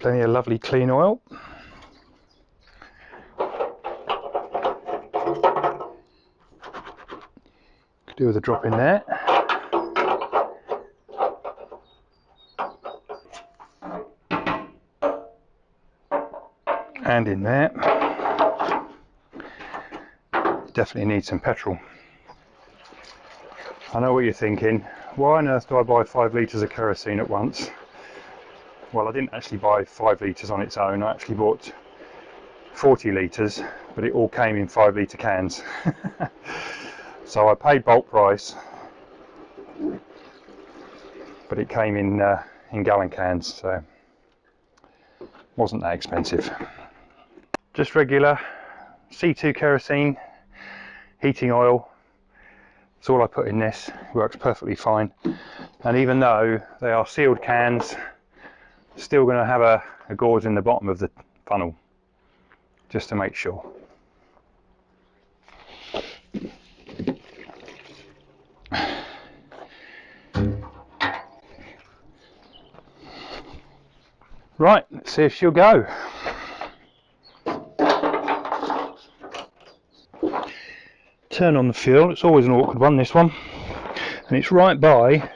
Plenty of lovely clean oil. Could do with a drop in there. And in there. Definitely need some petrol. I know what you're thinking. Why on earth do I buy 5 litres of kerosene at once? Well, I didn't actually buy 5 litres on its own. I actually bought 40 litres, but it all came in 5 litre cans. So I paid bulk price, but it came in gallon cans, so wasn't that expensive. Just regular C2 kerosene, heating oil. That's all I put in this. It works perfectly fine. And even though they are sealed cans, still going to have a gauze in the bottom of the funnel, just to make sure. Right, let's see if she'll go. Turn on the fuel. It's always an awkward one, this one, and it's right by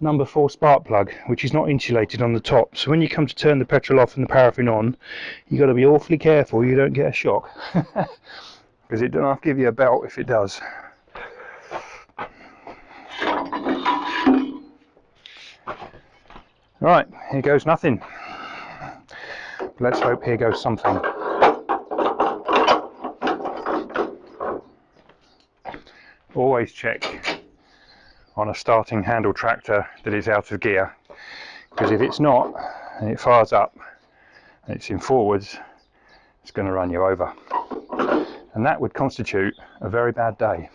number 4 spark plug, which is not insulated on the top, so when you come to turn the petrol off and the paraffin on, you've got to be awfully careful you don't get a shock, because it doesn't give you a belt if it does. Right, here goes nothing. Let's hope here goes something. Always check on a starting handle tractor that is out of gear, because if it's not and it fires up and it's in forwards, it's going to run you over, and that would constitute a very bad day.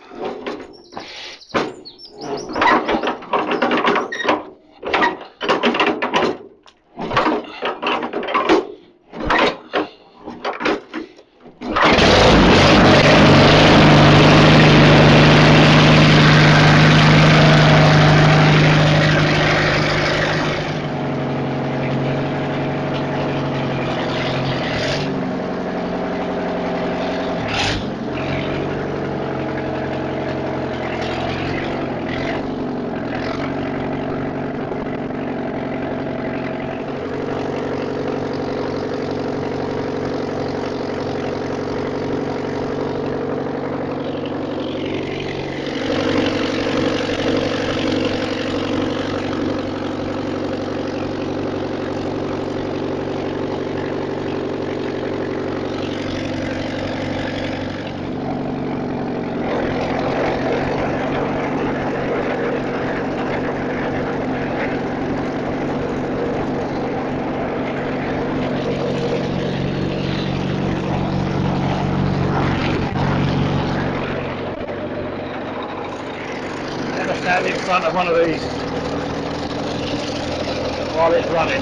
Stand in front of one of these while it's running.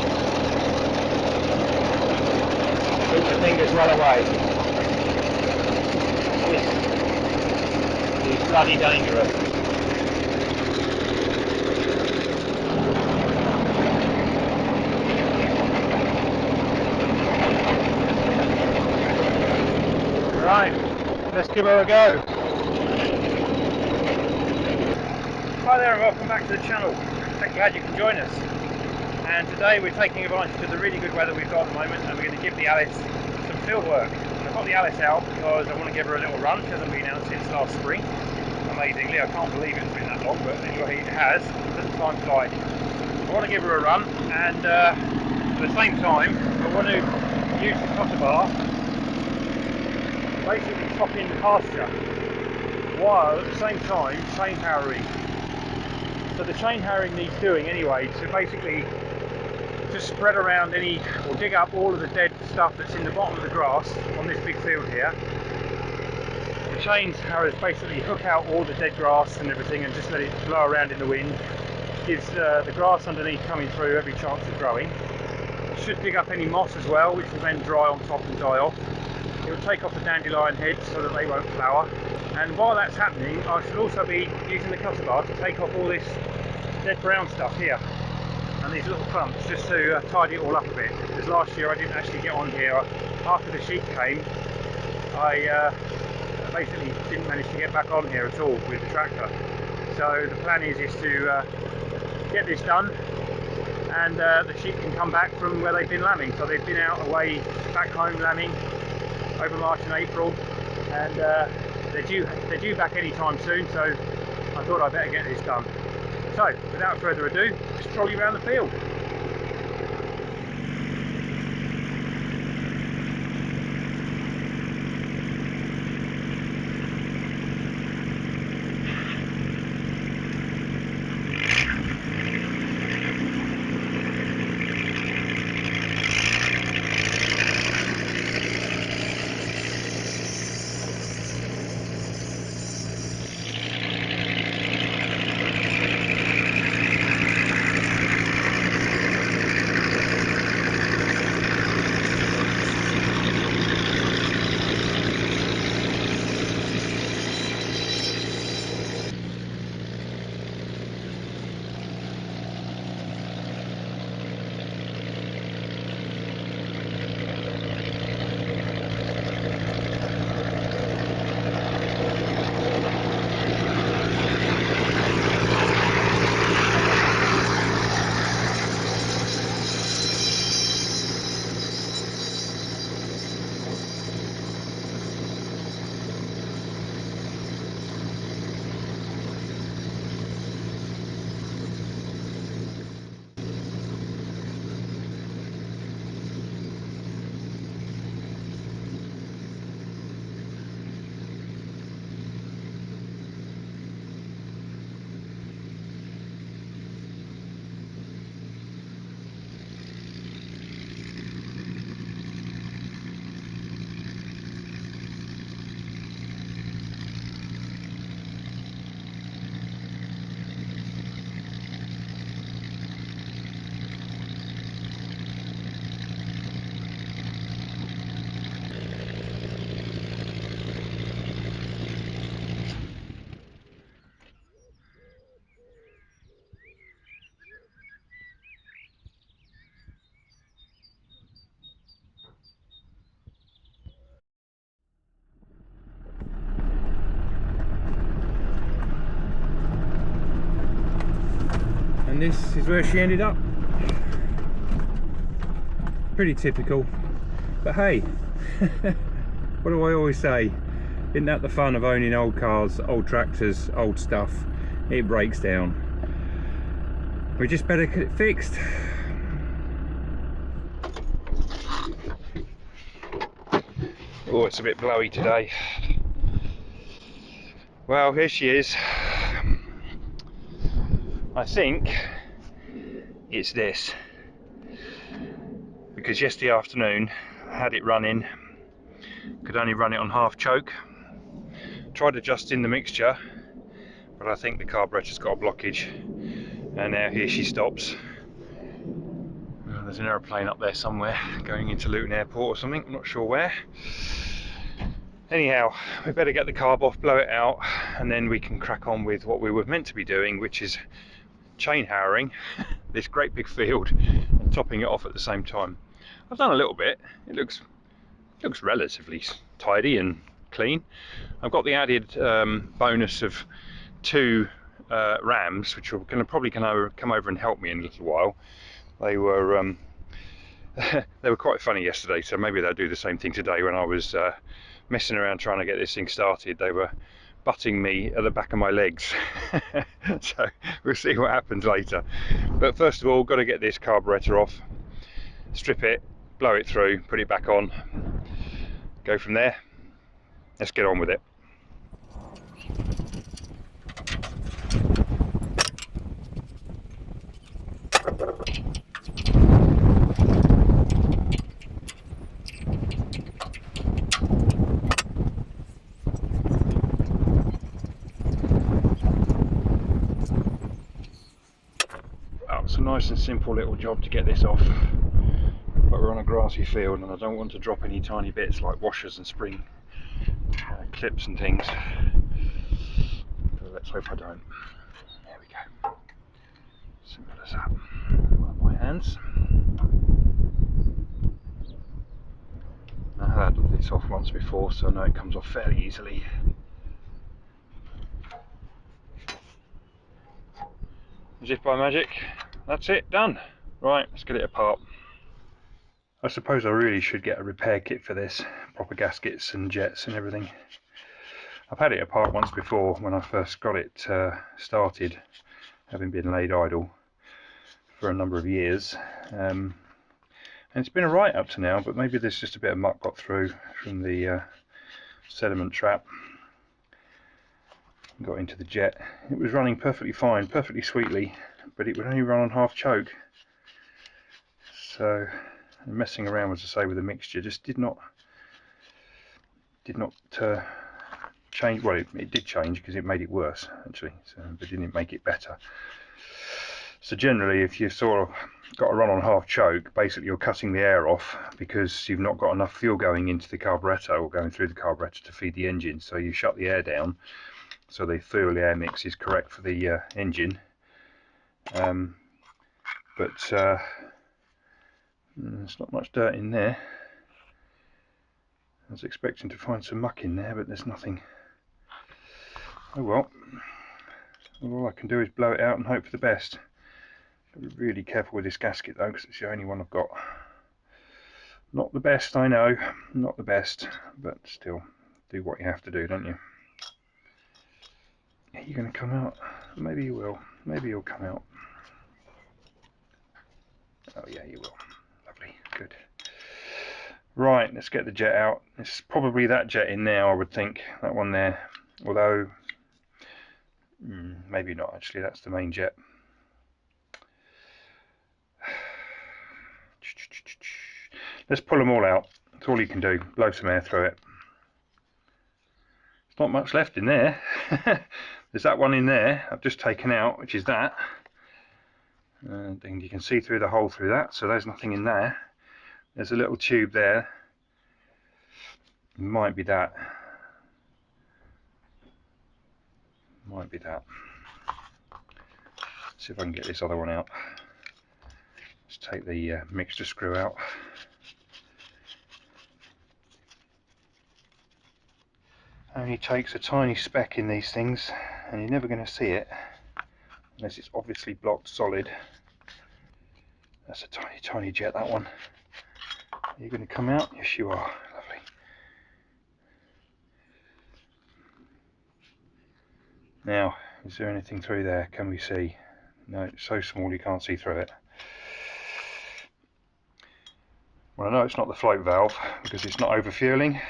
Keep the fingers well away. It's bloody dangerous. Right, let's give her a go. Hi there and welcome back to the channel. I'm glad you can join us. And today we're taking advantage of the really good weather we've got at the moment, and we're going to give the Allis some field work. I've got the Allis out because I want to give her a little run. She hasn't been out since last spring. Amazingly, I can't believe it's been that long, but anyway it has. Doesn't time fly. I want to give her a run, and at the same time I want to use the cotter bar basically top in the pasture, while at the same time chain harrowing. So the chain harrowing needs doing anyway to basically just spread around any, or dig up all of the dead stuff that's in the bottom of the grass on this big field here. The chain harrows basically hook out all the dead grass and everything and just let it blow around in the wind. Gives the grass underneath coming through every chance of growing. Should dig up any moss as well, which will then dry on top and die off. It will take off the dandelion heads so that they won't flower. And while that's happening, I should also be using the cutter bar to take off all this dead brown stuff here and these little clumps, just to tidy it all up a bit. because last year I didn't actually get on here. After the sheep came, I basically didn't manage to get back on here at all with the tractor. So the plan is to get this done, and the sheep can come back from where they've been lambing. So they've been out away back home lambing over March and April, and they're due back any time soon. So I thought I'd better get this done. So without further ado, let's trolley around the field. And this is where she ended up. Pretty typical, but hey, what do I always say? Isn't that the fun of owning old cars, old tractors, old stuff? It breaks down. We just better get it fixed. Oh, it's a bit blowy today. Well, here she is. I think it's this, because yesterday afternoon I had it running, could only run it on half choke, tried adjusting the mixture, but I think the carburetor's got a blockage, and now here she stops. There's an aeroplane up there somewhere going into Luton Airport or something, I'm not sure where. Anyhow, we better get the carb off, blow it out, and then we can crack on with what we were meant to be doing, which is chain harrowing this great big field and topping it off at the same time. I've done a little bit. It looks relatively tidy and clean. I've got the added bonus of two rams, which are going to probably come over and help me in a little while. They were they were quite funny yesterday, so maybe they'll do the same thing today. When I was messing around trying to get this thing started, they were butting me at the back of my legs. So we'll see what happens later. But first of all, got to get this carburetor off, strip it, blow it through, put it back on, go from there. Let's get on with it. It's a nice and simple little job to get this off, but we're on a grassy field and I don't want to drop any tiny bits like washers and spring clips and things, so let's hope I don't. There we go, simple as that. Wipe my hands. this off once before, so I know it comes off fairly easily. As if by magic, that's it, done. Right, let's get it apart. I suppose I really should get a repair kit for this, proper gaskets and jets and everything. I've had it apart once before when I first got it started, having been laid idle for a number of years. And it's been alright up to now, but maybe there's just a bit of muck got through from the sediment trap. Got into the jet. It was running perfectly fine, perfectly sweetly, but it would only run on half choke. So messing around, as I say, with the mixture just did not change. Well, it did change because it made it worse actually, so, but didn't make it better. So generally, if you've sort of got to run on half choke, basically you're cutting the air off because you've not got enough fuel going into the carburettor or going through the carburettor to feed the engine. So you shut the air down so the fuel air mix is correct for the engine. But there's not much dirt in there. I was expecting to find some muck in there, but there's nothing. Oh well, all I can do is blow it out and hope for the best. Be really careful with this gasket though, because it's the only one I've got. Not the best, I know, not the best, but still, do what you have to do, don't you? Are you going to come out? Maybe you will. Maybe you'll come out. Oh yeah, you will. Lovely, good. Right, let's get the jet out. It's probably that jet in there, I would think, that one there. Although, maybe not actually, that's the main jet. Let's pull them all out. That's all you can do. Blow some air through it. There's not much left in there. There's that one in there I've just taken out, which is that. And you can see through the hole through that, so there's nothing in there. There's a little tube there. Might be that. Might be that. See if I can get this other one out. Let's take the mixture screw out. Only takes a tiny speck in these things, and you're never going to see it unless it's obviously blocked solid. That's a tiny, tiny jet, that one. Are you going to come out? Yes, you are. Lovely. Now, is there anything through there? Can we see? No, it's so small you can't see through it. Well, I know it's not the float valve because it's not overfueling.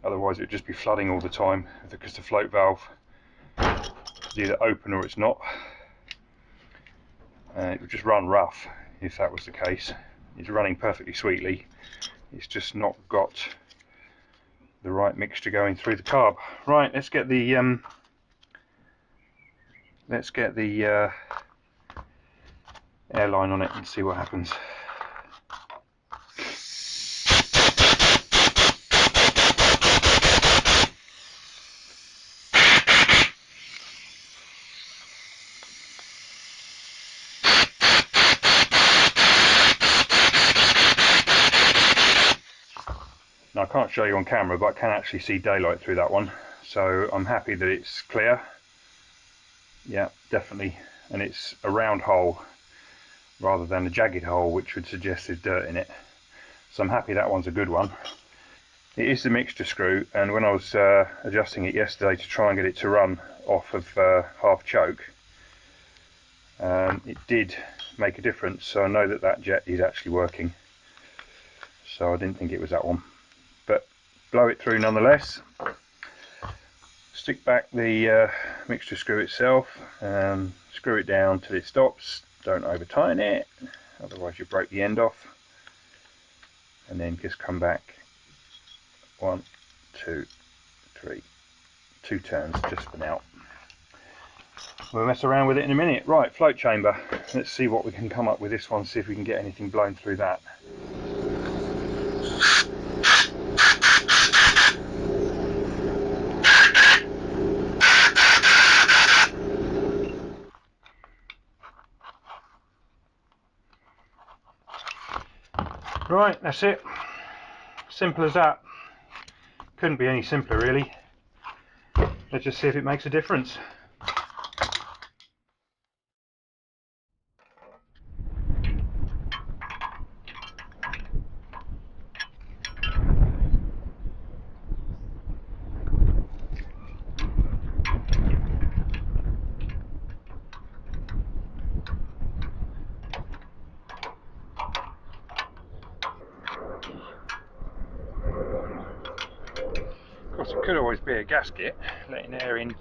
Otherwise it would just be flooding all the time, because the float valve is either open or it's not. It would just run rough if that was the case. It's running perfectly sweetly, it's just not got the right mixture going through the carb. Right, let's get the airline on it and see what happens. Now, I can't show you on camera, but I can actually see daylight through that one, so I'm happy that it's clear. Yeah, definitely, and it's a round hole rather than a jagged hole, which would suggest there's dirt in it, so I'm happy that one's a good one. It is the mixture screw, and when I was adjusting it yesterday to try and get it to run off of half choke, it did make a difference, so I know that that jet is actually working, so I didn't think it was that one. But blow it through nonetheless. Stick back the mixture screw itself and screw it down till it stops. Don't over tighten it, otherwise you break the end off. And then just come back 1, 2, 3, 2 turns just for now. We'll mess around with it in a minute. Right, float chamber. Let's see what we can come up with this one, see if we can get anything blown through that. Right, that's it. Simple as that. Couldn't be any simpler really. Let's just see if it makes a difference. Of course, it could always be a gasket, letting air in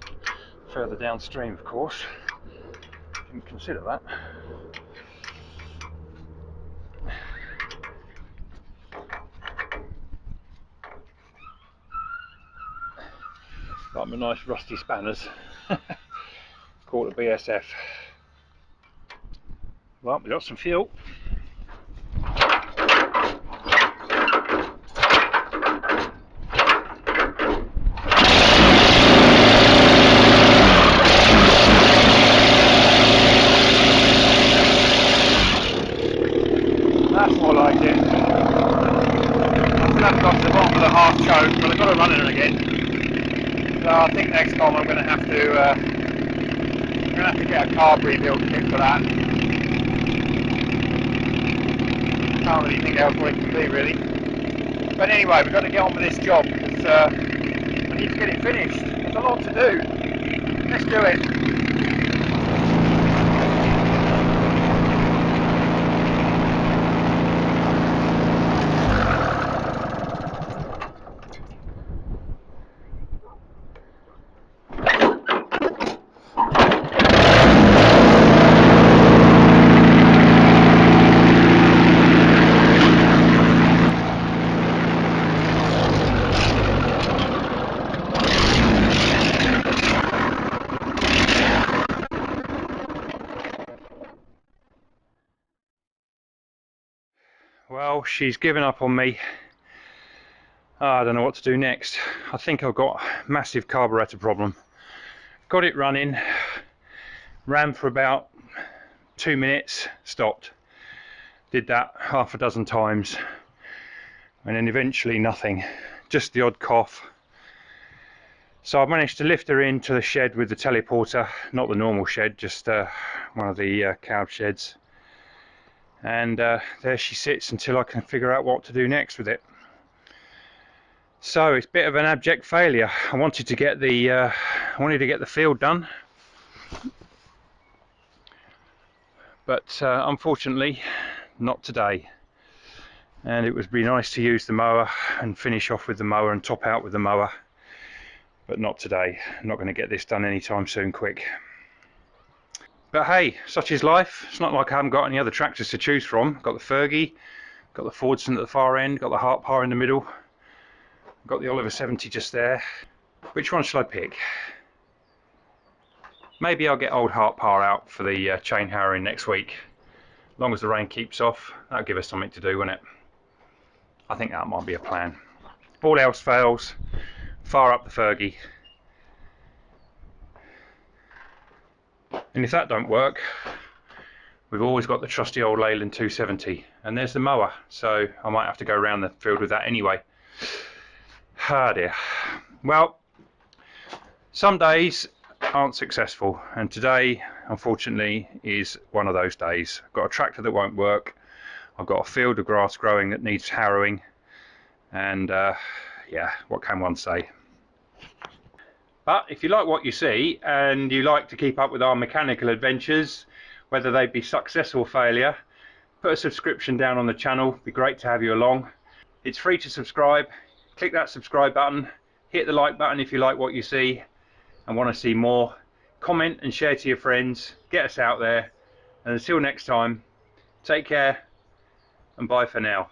further downstream, of course. Didn't consider that. Like my nice rusty spanners. Call it BSF. Well, we got some fuel. That's more like it. I still haven't got to the bottom of the half choke, but I've got to run it again. So I think next time I'm going to have to get a carb rebuild kit for that. Can't really think else what it can be really. But anyway, we've got to get on with this job because I need to get it finished. There's a lot to do. Let's do it. Well, she's given up on me. I don't know what to do next. I think I've got a massive carburetor problem. Got it running, ran for about 2 minutes, stopped. Did that half a dozen times, and then eventually nothing, just the odd cough. So I managed to lift her into the shed with the teleporter, not the normal shed, just one of the cab sheds. And there she sits until I can figure out what to do next with it. So it's a bit of an abject failure. I wanted to get the field done, but unfortunately not today. And it would be nice to use the mower and finish off with the mower and top out with the mower, but not today. I'm not going to get this done anytime soon quick. But hey, such is life. It's not like I haven't got any other tractors to choose from. Got the Fergie, got the Fordson at the far end, got the Hart Par in the middle, got the Oliver 70 just there. Which one should I pick? Maybe I'll get old Hart Par out for the chain harrowing next week. As long as the rain keeps off, that'll give us something to do, won't it? I think that might be a plan. If all else fails, fire up the Fergie. And if that don't work, we've always got the trusty old Leyland 270, and there's the mower, so I might have to go around the field with that anyway. Ah dear. Well, some days aren't successful, and today unfortunately is one of those days. I've got a tractor that won't work, I've got a field of grass growing that needs harrowing, and yeah, what can one say? But if you like what you see and you like to keep up with our mechanical adventures, whether they be success or failure, put a subscription down on the channel. It'd be great to have you along. It's free to subscribe. Click that subscribe button, hit the like button if you like what you see and want to see more. Comment and share to your friends, get us out there, and until next time, take care and bye for now.